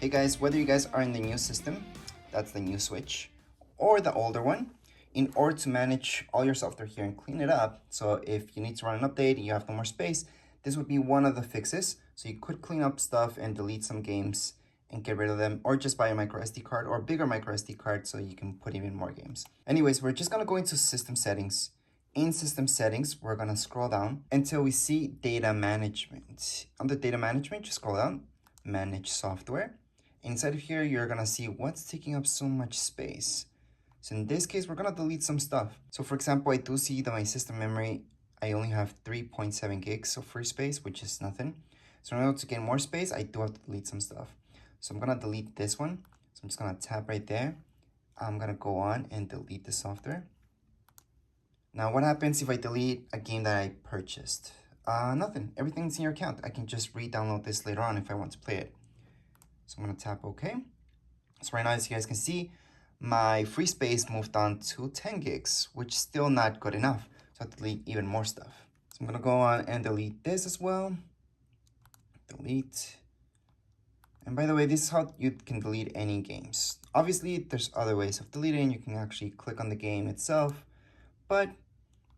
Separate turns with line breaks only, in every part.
Hey guys, whether you guys are in the new system, that's the new Switch, or the older one, in order to manage all your software here and clean it up, so if you need to run an update and you have no more space, this would be one of the fixes. So you could clean up stuff and delete some games and get rid of them, or just buy a micro SD card or a bigger micro SD card so you can put even more games. Anyways, we're just gonna go into system settings. In system settings, we're gonna scroll down until we see data management. Under data management, just scroll down, manage software. Inside of here, you're gonna see what's taking up so much space. So in this case, we're gonna delete some stuff. So for example, I do see that my system memory, I only have 3.7 gigs of free space, which is nothing. So in order to gain more space, I do have to delete some stuff. So I'm gonna delete this one. So I'm just gonna tap right there. I'm gonna go on and delete the software. Now what happens if I delete a game that I purchased? Nothing, everything's in your account. I can just re-download this later on if I want to play it. So I'm gonna tap OK. So right now, as you guys can see, my free space moved on to 10 gigs, which is still not good enough. So I have to delete even more stuff. So I'm gonna go on and delete this as well. Delete. And by the way, this is how you can delete any games. Obviously, there's other ways of deleting. You can actually click on the game itself, but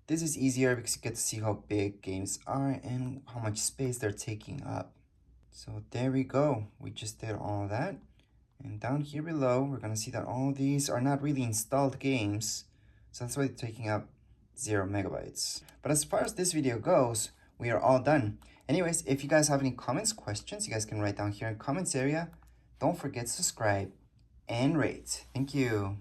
this is easier because you get to see how big games are and how much space they're taking up. So there we go. We just did all that. And down here below, we're gonna see that all these are not really installed games. So that's why they're taking up 0 megabytes. But as far as this video goes, we are all done. Anyways, if you guys have any comments, questions, you guys can write down here in the comments area. Don't forget to subscribe and rate. Thank you.